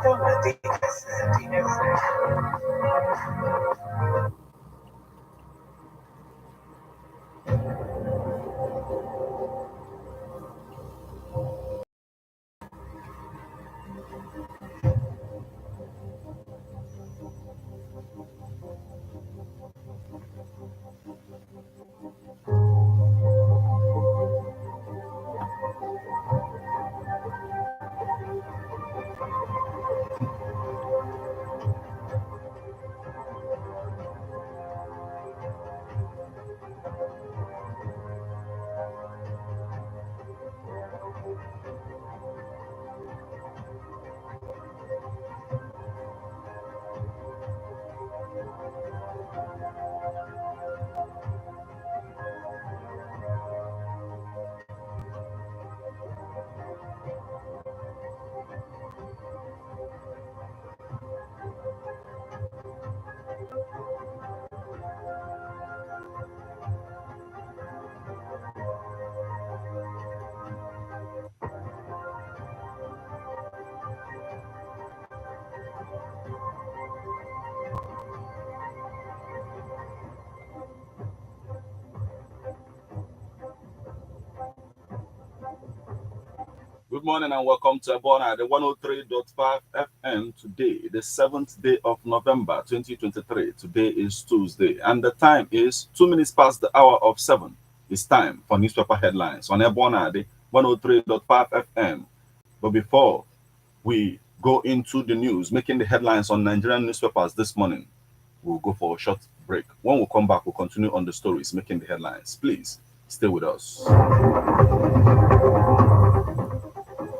Good morning and welcome to Ebona, the 103.5 FM today, the 7th day of November 2023. Today is Tuesday and the time is 2 minutes past the hour of 7. It's time for newspaper headlines on Ebona, the 103.5 FM. But before we go into the news, making the headlines on Nigerian newspapers this morning, we'll go for a short break. When we come back, we'll continue on the stories making the headlines. Please stay with us.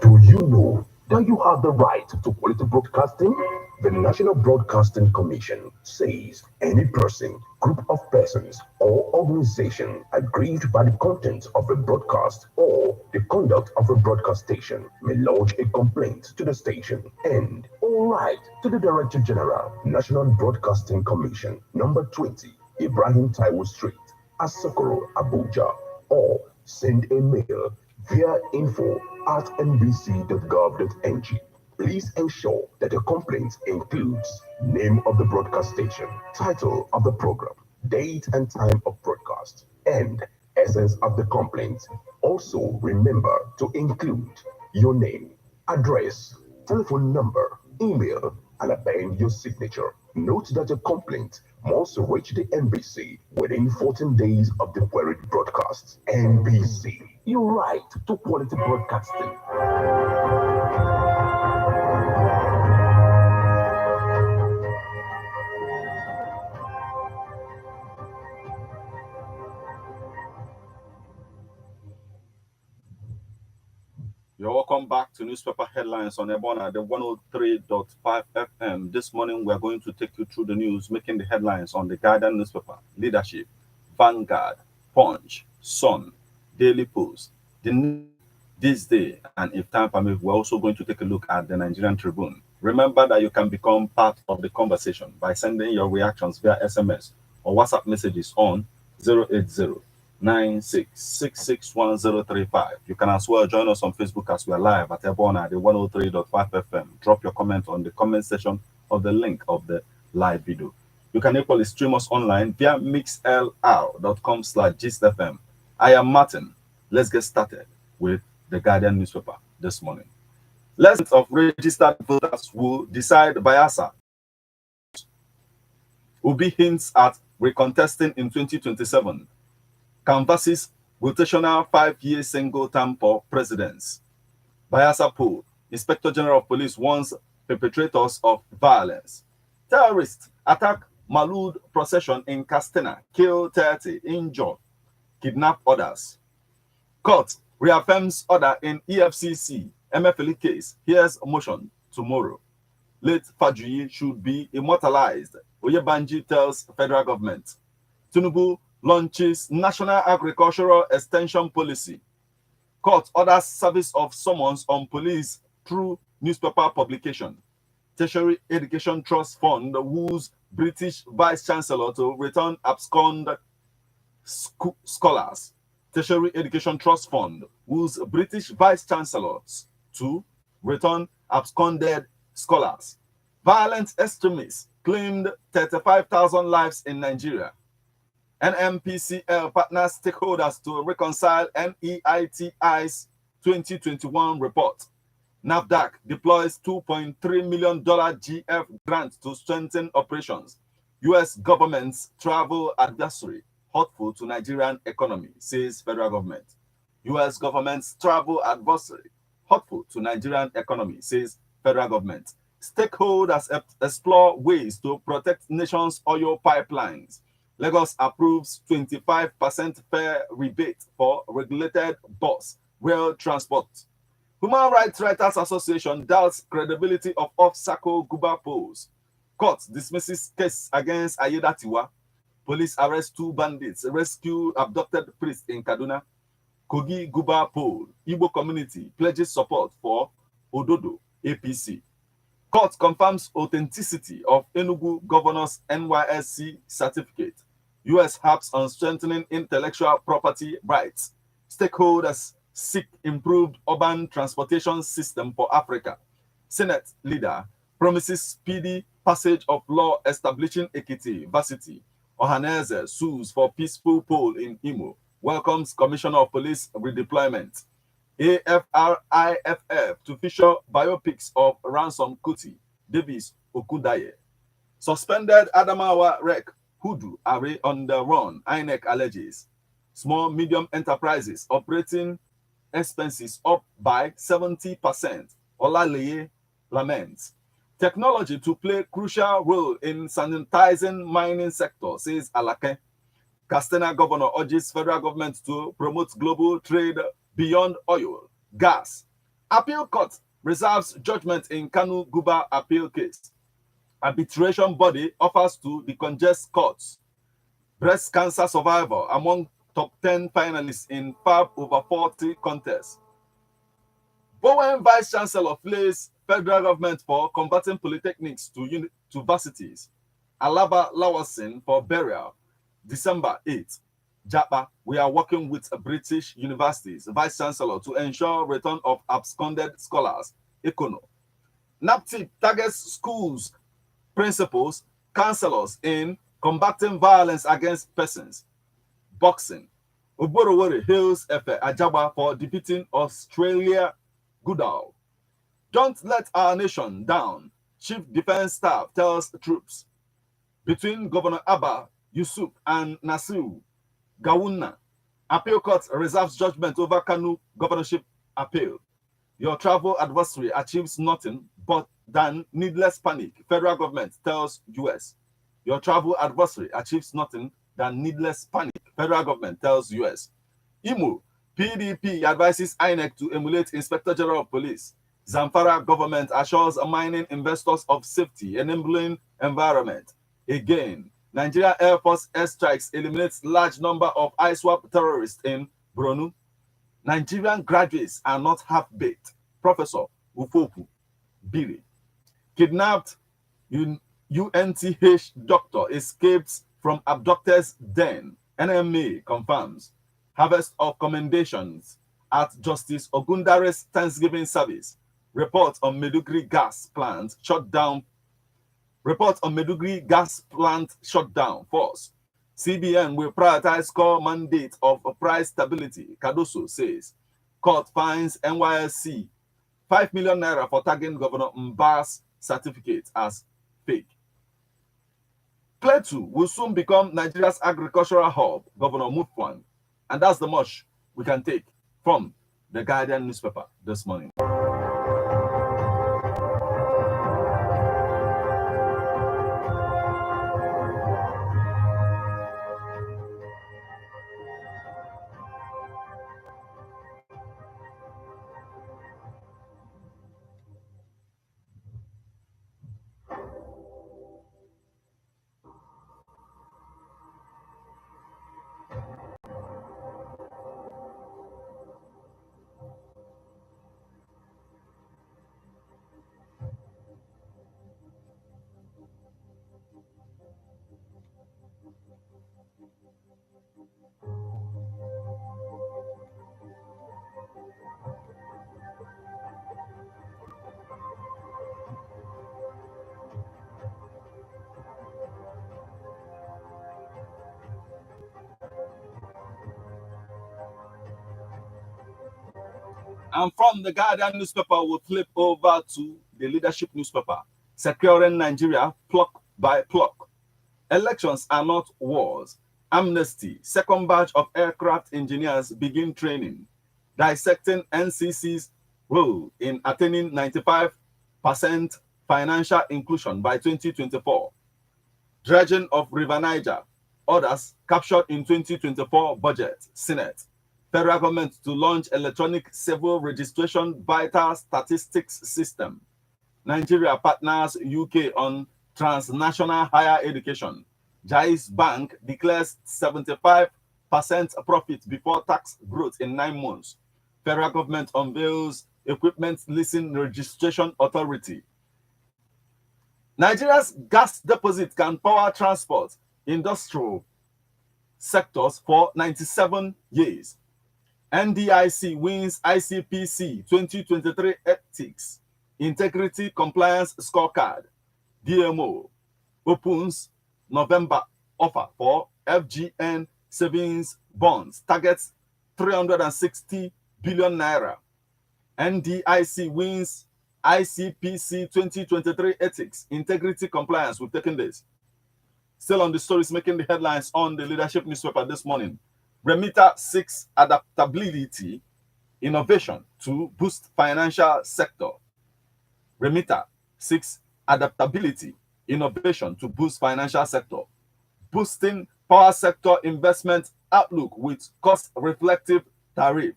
Do you know that you have the right to quality broadcasting? The National Broadcasting Commission says any person, group of persons, or organization aggrieved by the content of a broadcast or the conduct of a broadcast station may lodge a complaint to the station and all right to the Director General, National Broadcasting Commission, number 20, Ibrahim Taiwo Street, Asokoro, Abuja, or send a mail via info@nbc.gov.ng. Please ensure that your complaint includes name of the broadcast station, title of the program, date and time of broadcast, and essence of the complaint. Also, remember to include your name, address, telephone number, email, and append your signature. Note that your complaint must reach the NBC within 14 days of the queried broadcast. NBC, your right to quality broadcasting. You're welcome back to newspaper headlines on Ebona, the 103.5 FM. This morning, we're going to take you through the news making the headlines on the Guardian newspaper, Leadership, Vanguard, Punch, Sun, Daily Post, This Day, and if time permits, we're also going to take a look at the Nigerian Tribune. Remember that you can become part of the conversation by sending your reactions via SMS or WhatsApp messages on 080-96661035. You can as well join us on Facebook as we are live at Ebona, the 103.5 FM. Drop your comment on the comment section of the link of the live video. You can equally stream us online via mixlr.com/gistfm. I am Martin. Let's get started with the Guardian newspaper this morning. Lessons of registered voters will decide Bayelsa. Ubi hints at recontesting in 2027. Canvasses rotational 5-year single term for presidents. Bayelsa poll. Inspector General of Police warns perpetrators of violence. Terrorists attack Malud procession in Castena, kill 30, injure, kidnap others. Court reaffirms order in EFCC MFLE case. Here's motion tomorrow. Late Fajuyi should be immortalized. Oyebanji tells federal government. Tinubu launches National Agricultural Extension Policy. Court orders service of summons on police through newspaper publication. Tertiary Education Trust Fund woos British Vice Chancellor to return abscond scholars. Tertiary Education Trust Fund woos British Vice Chancellors to return absconded scholars. Violent extremists claimed 35,000 lives in Nigeria. NMPCL partners stakeholders to reconcile NEITI's 2021 report. NAFDAC deploys $2.3 million GF grant to strengthen operations. U.S. government's travel advisory hurtful to Nigerian economy, says federal government. U.S. government's travel advisory hurtful to Nigerian economy, says federal government. Stakeholders explore ways to protect nation's oil pipelines. Lagos approves 25% fare rebate for regulated bus rail transport. Human Rights Writers Association doubts credibility of off-circle Guba polls. Court dismisses case against Ayedatiwa. Police arrest 2 bandits, rescue abducted priest in Kaduna. Kogi Guba poll. Igbo community pledges support for Ododo APC. Court confirms authenticity of Enugu governor's NYSC certificate. U.S. harps on strengthening intellectual property rights. Stakeholders seek improved urban transportation system for Africa. Senate leader promises speedy passage of law establishing Ekiti Varsity. Ohaneze sues for peaceful poll in Imo. Welcomes Commissioner of Police redeployment. AFRIFF to feature biopics of Ransom Kuti, Davis Okudaye. Suspended Adamawa Rec, Hudu Are on the run, INEC alleges. Small medium enterprises operating expenses up by 70%. Olaleye laments. Technology to play crucial role in sanitizing mining sector, says Alake. Katsina governor urges federal government to promote global trade beyond oil, gas. Appeal court reserves judgment in Kanu Guba appeal case. Arbitration body offers to decongest courts. Breast cancer survivor among top 10 finalists in FAB over 40 contests. Bowen Vice Chancellor flays federal government for converting polytechnics to varsities. Alaba Lawasin for burial. December 8th. Japa, we are working with British universities, Vice Chancellor, to ensure return of absconded scholars. Econo. NAPTIP targets schools, principals, counselors in combating violence against persons. Boxing. Oborowori hails Efe Ajaba for defeating Australia Goodall. Don't let our nation down, Chief Defense Staff tells troops. Between Governor Abba Yusuf and Nasiru Gawuna, appeal court reserves judgment over Kanu governorship appeal. Your travel adversary achieves nothing but than needless panic, federal government tells US. Your travel adversary achieves nothing than needless panic, federal government tells US. Imo, PDP advises INEC to emulate Inspector General of Police. Zamfara government assures mining investors of safety, enabling environment. Again, Nigeria Air Force airstrikes eliminates large number of ISWAP terrorists in Borno. Nigerian graduates are not half-baked. Professor Ufoku Biri. Kidnapped UNTH doctor escapes from abductors' den. NMA confirms. Harvest of commendations at Justice Ogundare's Thanksgiving service. Report on Medugri gas plant shut down. Report on Medugri gas plant shutdown. False. CBN will prioritize core mandate of price stability, Cardoso says. Court finds NYSC 5 million naira for tagging Governor Mba's certificate as fake. Plateau will soon become Nigeria's agricultural hub, Governor Mutfwan. And that's the much we can take from the Guardian newspaper this morning. And from the Guardian newspaper, we'll flip over to the leadership newspaper, securing Nigeria block by block. Elections are not wars. Amnesty, second batch of aircraft engineers begin training, dissecting NCC's role in attaining 95% financial inclusion by 2024. Dredging of River Niger, orders captured in 2024 budget, Senate. Federal government to launch electronic civil registration vital statistics system. Nigeria partners UK on transnational higher education. Jais Bank declares 75% profit before tax growth in 9 months. Federal government unveils equipment leasing registration authority. Nigeria's gas deposit can power transport, industrial sectors for 97 years. NDIC wins ICPC 2023 Ethics Integrity Compliance Scorecard. DMO opens November offer for FGN savings bonds. Targets 360 billion naira. NDIC wins ICPC 2023 Ethics Integrity Compliance. We've taken this. Still on the stories making the headlines on the leadership newspaper this morning. Remitter seeks adaptability, innovation to boost financial sector. Remitter seeks adaptability, innovation to boost financial sector. Boosting power sector investment outlook with cost-reflective tariff.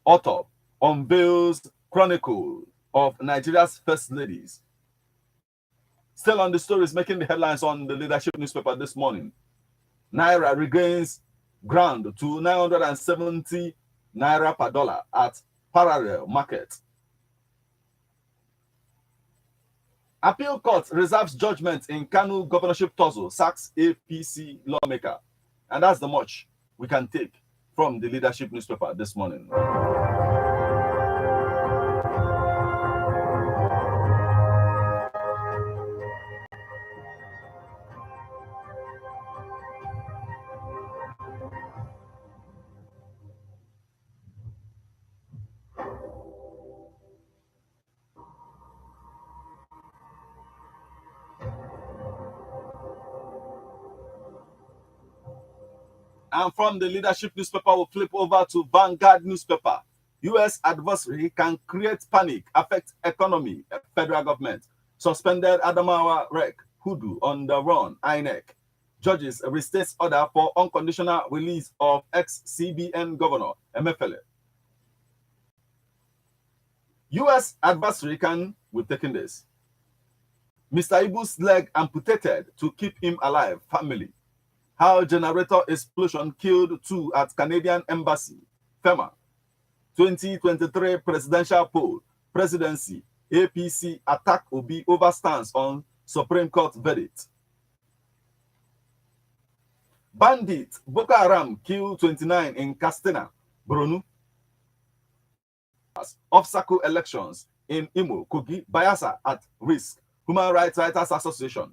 Author unveils chronicle of Nigeria's first ladies. Still on the stories making the headlines on the leadership newspaper this morning. Naira regains ground to 970 naira per dollar at parallel market. Appeal court reserves judgment in Kanu governorship tussle, sacks APC lawmaker. And that's the much we can take from the leadership newspaper this morning. And from the leadership newspaper, we'll flip over to Vanguard newspaper. U.S. adversary can create panic, affect economy, federal government. Suspended Adamawa Rec, Hudu on the run, INEC. Judges restates order for unconditional release of ex-CBN governor, Emefiele. U.S. adversary can, we've taken this. Mr. Ibu's leg amputated to keep him alive, family. How generator explosion killed 2 at Canadian Embassy, FEMA. 2023 presidential poll, presidency, APC attack Obi over stance on Supreme Court verdict. Bandit, Boko Haram kill 29 in Castena, Borno. Off-cycle elections in Imo, Kogi, Bayelsa at risk. Human Rights Writers Association.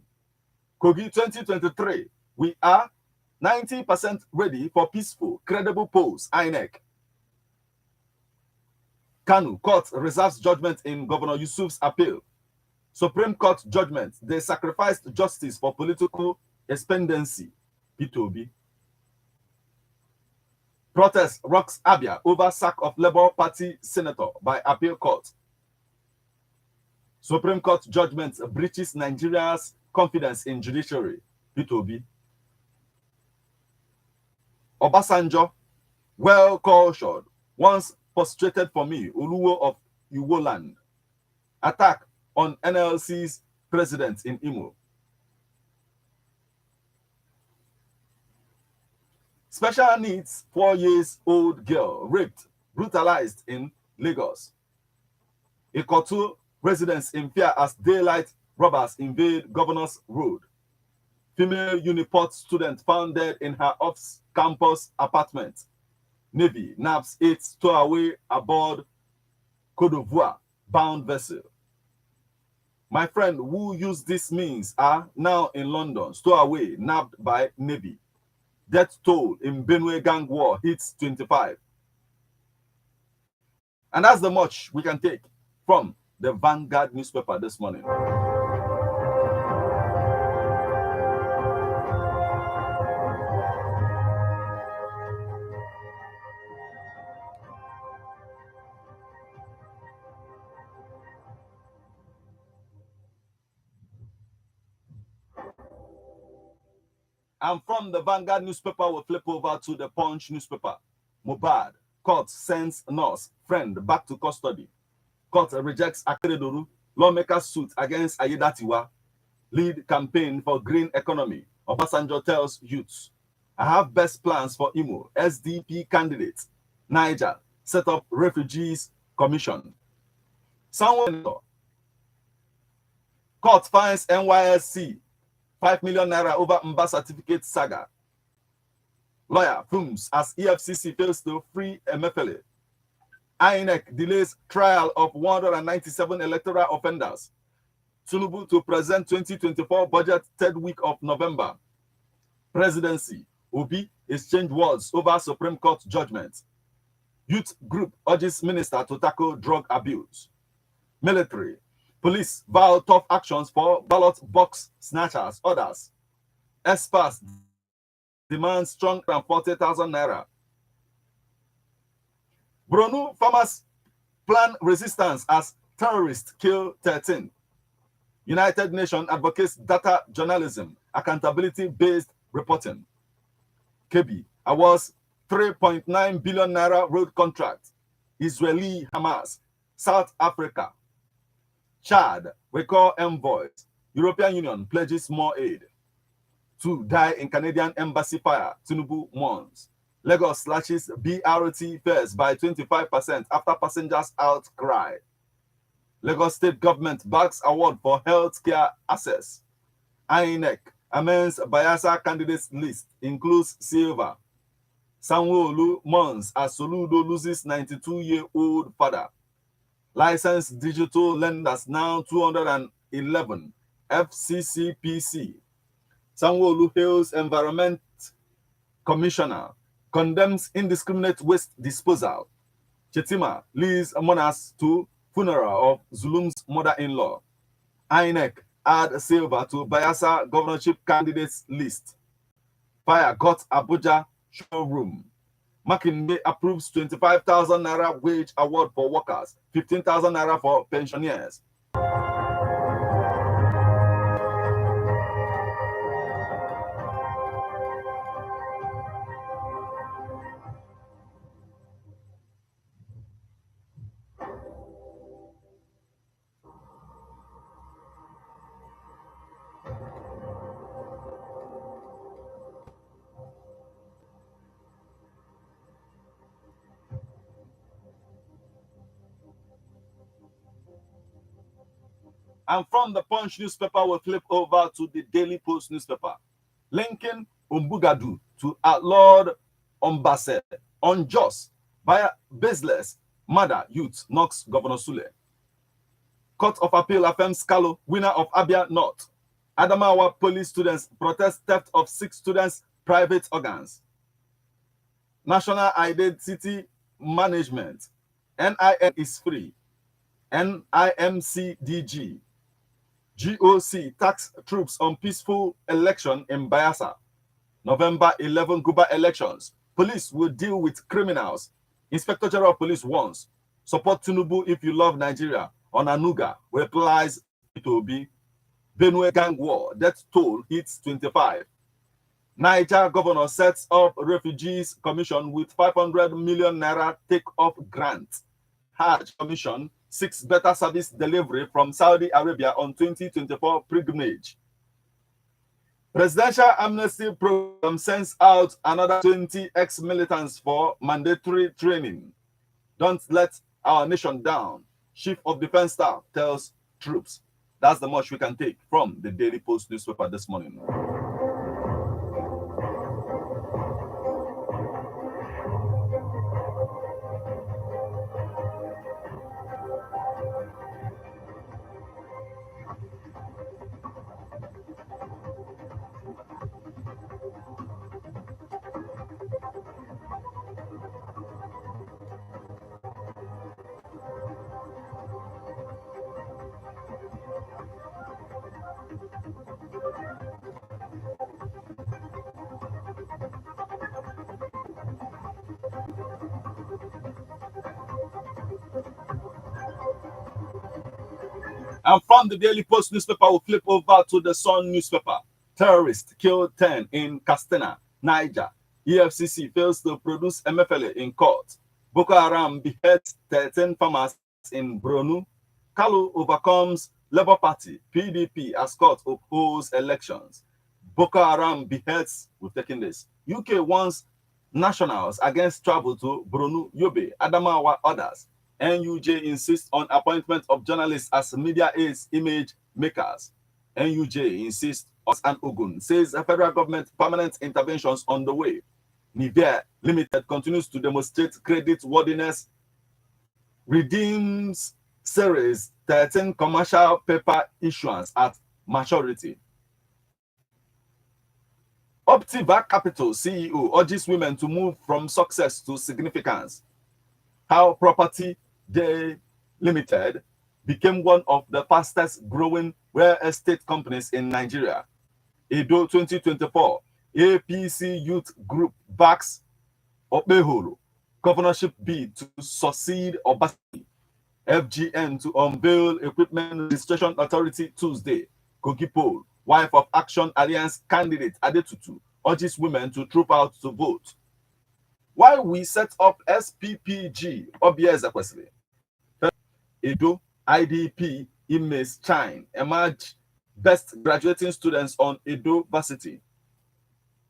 Kogi 2023. We are 90% ready for peaceful, credible polls, INEC. Kanu Court reserves judgment in Governor Yusuf's appeal. Supreme Court judgment, they sacrificed justice for political expediency. P2B. Protest rocks Abia over sack of Labour Party senator by appeal court. Supreme Court judgment breaches Nigeria's confidence in judiciary. P2B. Obasanjo, well cultured, once frustrated for me, Oluwo of Iwo land. Attack on NLC's president in Imo. Special needs 4-year-old girl raped, brutalized in Lagos. Ikotu residents in fear as daylight robbers invade Governor's Road. Female Uniport student found dead in her off-campus apartment. Navy nabbed 8 stowaway aboard Côte d'Ivoire bound vessel. My friend who used these means are now in London, stowaway nabbed by Navy. Death toll in Benue gang war hits 25. And that's the much we can take from the Vanguard newspaper this morning. And from the Vanguard newspaper, we'll flip over to the Punch newspaper. Mohbad, court sends nurse friend back to custody. Court rejects Akeredolu, lawmaker suit against Ayedatiwa. Lead campaign for green economy. Obasanjo tells youths, I have best plans for Imo. SDP candidate. Niger, set up refugees commission. Sanwo, court finds NYSC 5 million naira over Mba certificate saga. Lawyer fumes as EFCC fails to free Emefiele. INEC delays trial of 197 electoral offenders. Tinubu to present 2024 budget third week of November. Presidency. Obi exchange words over Supreme Court judgment. Youth group urges minister to tackle drug abuse. Military. Police vow tough actions for ballot box snatchers. Others. Experts demand strong than 40,000 naira. Borno farmers plan resistance as terrorists kill 13. United Nations advocates data journalism, accountability-based reporting. Kogi awards 3.9 billion naira road contract. Israeli Hamas. South Africa. Chad recall envoys. European Union pledges more aid. 2 die in Canadian embassy fire. Tinubu mourns. Lagos slashes BRT fares by 25% after passengers outcry. Lagos state government backs award for healthcare access. INEC amends Bayelsa candidates list, includes Silva. Sanwo-Olu mourns as Soludo loses 92-year-old father. Licensed digital lenders now 211. FCCPC. Sanwo-Olu hails Environment Commissioner, condemns indiscriminate waste disposal. Chetima leads mourners to funeral of Zulum's mother-in-law. INEC add Silva to Bayelsa governorship candidates list. Fire got Abuja showroom. Makinde approves 25,000 naira wage award for workers, 15,000 naira for pensioners. And from the Punch newspaper, we'll flip over to the Daily Post newspaper. Linking Umbugadu to outlawed Ombase. Unjust, via baseless, murder youth knocks Governor Sule. Court of Appeal affirms Kalo, winner of Abia North. Adamawa police students protest theft of 6 students' private organs. National Identity Management. NIN is free. NIMCDG. GOC tax troops on peaceful election in Bayelsa. November 11 Guba elections. Police will deal with criminals. Inspector General of Police warns. Support Tinubu if you love Nigeria. On Anuga replies to be Benue gang war. Death toll hits 25. Niger governor sets up refugees commission with 500 million naira take-off grant. Hajj commission seeks better service delivery from Saudi Arabia on 2024 pilgrimage. Presidential amnesty program sends out another 20 ex-militants for mandatory training. Don't let our nation down. Chief of Defense Staff tells troops. That's the much we can take from the Daily Post newspaper this morning. And from the Daily Post newspaper, we'll flip over to the Sun newspaper. Terrorists killed 10 in Castena, Niger. EFCC fails to produce MFLA in court. Boko Haram beheads 13 farmers in Bronu. Kalu overcomes Labour Party. PDP as court oppose elections. Boko Haram beheads, we've taken this. UK wants nationals against travel to Bronu, Yobe, Adamawa, others. NUJ insists on appointment of journalists as media aids image makers. NUJ insists on Ogun says the federal government permanent interventions on the way. Nivea Limited continues to demonstrate credit worthiness, redeems series 13 commercial paper issuance at maturity. Optiva Capital CEO urges women to move from success to significance. How Property Day Limited became one of the fastest growing real estate companies in Nigeria. Edo 2024, APC Youth Group backs Opeholo governorship bid to succeed Obasi. FGN to unveil Equipment Registration Authority Tuesday. Kogi poll, wife of Action Alliance candidate Adetutu urges women to troop out to vote. Why we set up SPPG Obieza Kwesili. Edo IDP Imes Chine emerge best graduating students on Edo Varsity.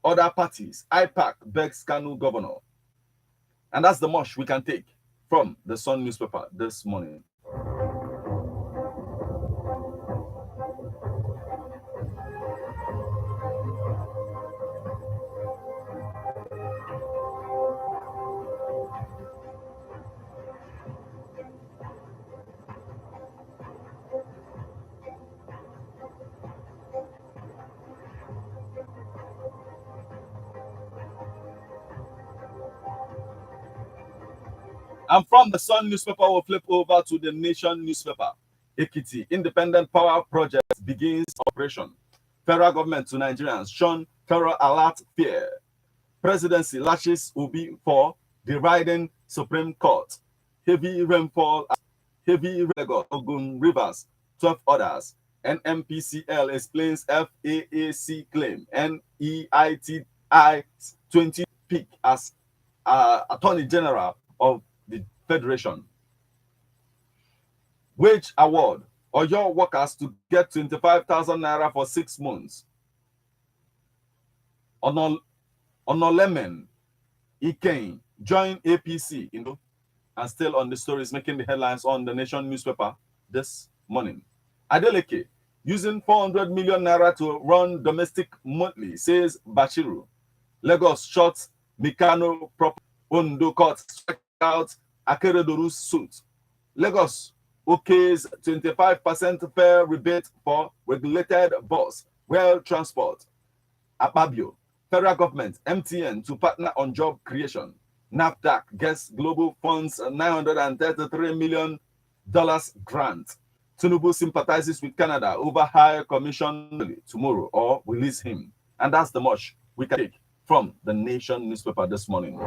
Other parties, IPAC begs Kanu governor. And that's the much we can take from the Sun newspaper this morning. And from the Sun newspaper, we'll flip over to the Nation newspaper. Ekiti Independent Power Project begins operation. Federal government to Nigerians shown terror alert fear. Presidency lashes Obi for deriding Supreme Court. Heavy rainfall, heavy Lagos, Ogun Rivers, 12 others. NMPCL explains FAAC claim. NEITI 20 peak as Attorney General of the Federation. Wage award. Oyo workers to get 25,000 naira for 6 months. Onolemen Ikein join APC, and still on the stories making the headlines on the Nation newspaper this morning. Adeleke using 400 million naira to run domestic monthly, says Bashiru. Lagos shot Mikano property. Ondo court strike out Akeredoru's suit. Lagos okays 25% fare rebate for regulated bus, rail transport. Akpabio, federal government, MTN to partner on job creation. NAFDAC gets global funds $933 million grant. Tinubu sympathizes with Canada over high commission tomorrow or release him. And that's the much we can take from the Nation newspaper this morning.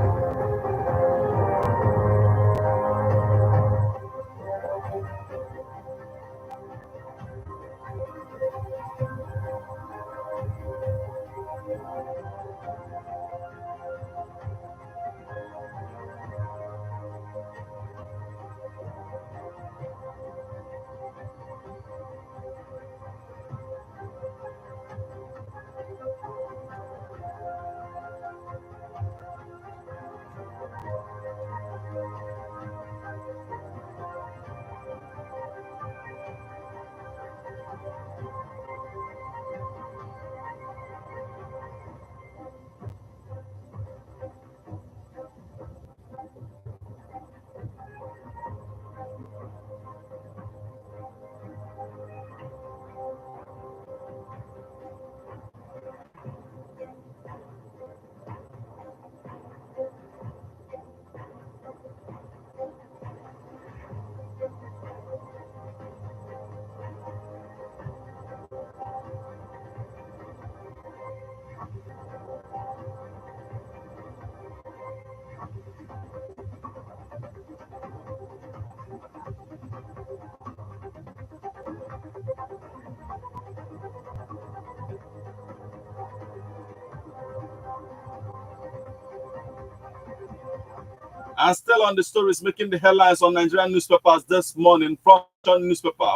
And still on the stories making the headlines on Nigerian newspapers this morning from newspaper.